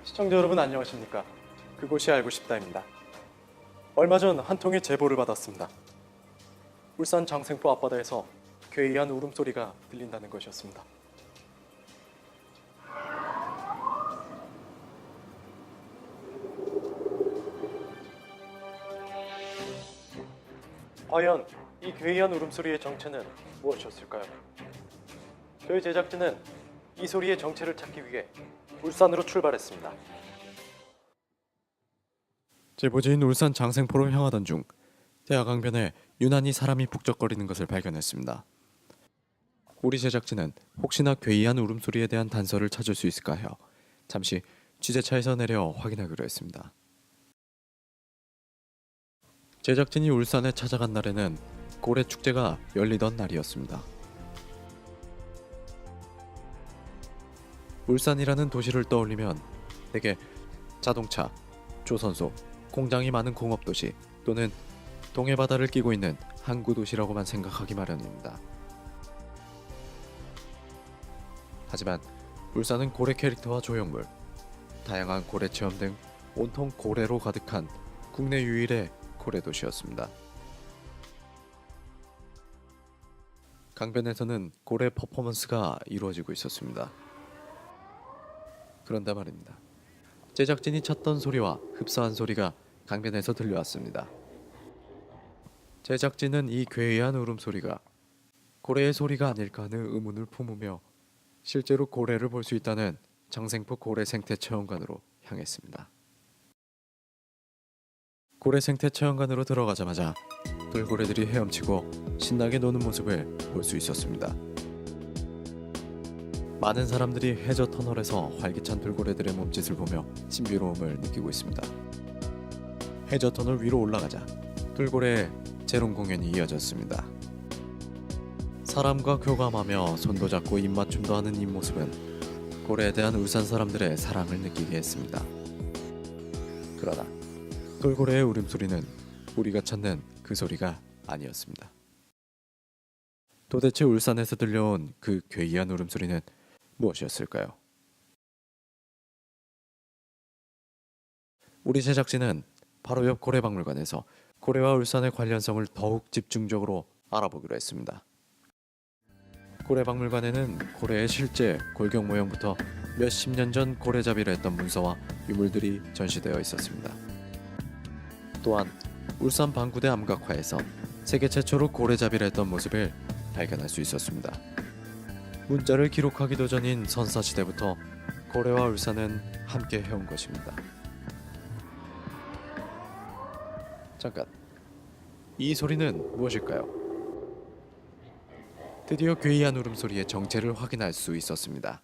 시청자 여러분 안녕하십니까? 그곳이 알고 싶다입니다. 얼마 전 한 통의 제보를 받았습니다. 울산 장생포 앞바다에서 괴이한 울음소리가 들린다는 것이었습니다. 과연 이 괴이한 울음소리의 정체는 무엇이었을까요? 저희 제작진은 이 소리의 정체를 찾기 위해 울산으로 출발했습니다. 제보지인 울산 장생포로 향하던 중 대하강변에 유난히 사람이 북적거리는 것을 발견했습니다. 우리 제작진은 혹시나 괴이한 울음소리에 대한 단서를 찾을 수 있을까 하여 잠시 취재차에서 내려 확인하기로 했습니다. 제작진이 울산에 찾아간 날에는 고래축제가 열리던 날이었습니다. 울산이라는 도시를 떠올리면 대개 자동차, 조선소, 공장이 많은 공업도시 또는 동해바다를 끼고 있는 항구도시라고만 생각하기 마련입니다. 하지만 울산은 고래 캐릭터와 조형물, 다양한 고래 체험 등 온통 고래로 가득한 국내 유일의 고래 도시였습니다. 강변에서는 고래 퍼포먼스가 이루어지고 있었습니다. 그런데 말입니다. 제작진이 찾던 소리와 흡사한 소리가 강변에서 들려왔습니다. 제작진은 이 괴이한 울음소리가 고래의 소리가 아닐까 하는 의문을 품으며 실제로 고래를 볼 수 있다는 장생포 고래생태체험관으로 향했습니다. 고래생태체험관으로 들어가자마자 돌고래들이 헤엄치고 신나게 노는 모습을 볼 수 있었습니다. 많은 사람들이 해저 터널에서 활기찬 돌고래들의 몸짓을 보며 신비로움을 느끼고 있습니다. 해저 터널 위로 올라가자 돌고래의 재롱 공연이 이어졌습니다. 사람과 교감하며 손도 잡고 입맞춤도 하는 이 모습은 고래에 대한 울산 사람들의 사랑을 느끼게 했습니다. 그러나 돌고래의 울음소리는 우리가 찾는 그 소리가 아니었습니다. 도대체 울산에서 들려온 그 괴이한 울음소리는 무엇이었을까요? 우리 제작진은 바로 옆 고래박물관에서 고래와 울산의 관련성을 더욱 집중적으로 알아보기로 했습니다. 고래박물관에는 고래의 실제 골격 모형부터 몇십 년 전 고래잡이를 했던 문서와 유물들이 전시되어 있었습니다. 또한 울산 방구대 암각화에서 세계 최초로 고래잡이를 했던 모습을 발견할 수 있었습니다. 문자를 기록하기도 전인 선사시대부터 고래와 울산은 함께 해온 것입니다. 잠깐, 이 소리는 무엇일까요? 드디어 괴이한 울음소리의 정체를 확인할 수 있었습니다.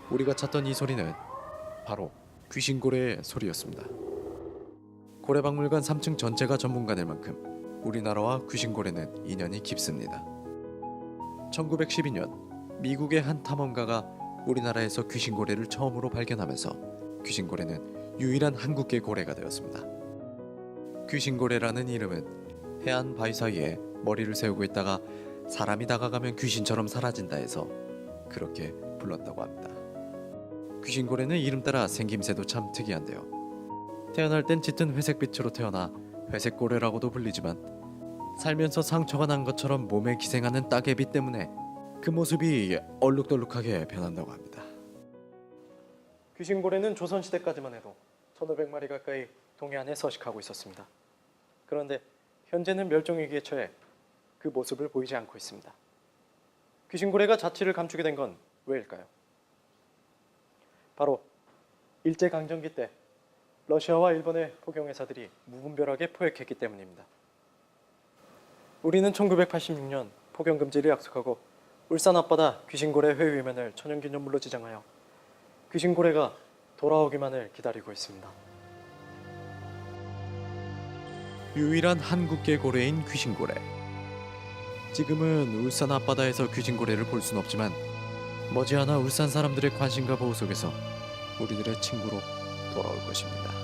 우리가 찾던 이 소리는 바로 귀신고래의 소리였습니다. 고래박물관 3층 전체가 전문가될 만큼 우리나라와 귀신고래는 인연이 깊습니다. 1912년 미국의 한 탐험가가 우리나라에서 귀신고래를 처음으로 발견하면서 귀신고래는 유일한 한국계 고래가 되었습니다. 귀신고래라는 이름은 해안 바위 사이에 머리를 세우고 있다가 사람이 다가가면 귀신처럼 사라진다 해서 그렇게 불렀다고 합니다. 귀신고래는 이름 따라 생김새도 참 특이한데요. 태어날 땐 짙은 회색빛으로 태어나 회색고래라고도 불리지만 살면서 상처가 난 것처럼 몸에 기생하는 따개비 때문에 그 모습이 얼룩덜룩하게 변한다고 합니다. 귀신고래는 조선시대까지만 해도 1500마리 가까이 동해안에 서식하고 있었습니다. 그런데 현재는 멸종위기에 처해 그 모습을 보이지 않고 있습니다. 귀신고래가 자취를 감추게 된 건 왜일까요? 바로 일제강점기 때 러시아와 일본의 포경회사들이 무분별하게 포획했기 때문입니다. 우리는 1986년 포경금지를 약속하고 울산 앞바다 귀신고래 회유면을 천연기념물로 지정하여 귀신고래가 돌아오기만을 기다리고 있습니다. 유일한 한국계 고래인 귀신고래. 지금은 울산 앞바다에서 귀신고래를 볼 수는 없지만 머지않아 울산 사람들의 관심과 보호 속에서 우리들의 친구로 돌아올 것입니다.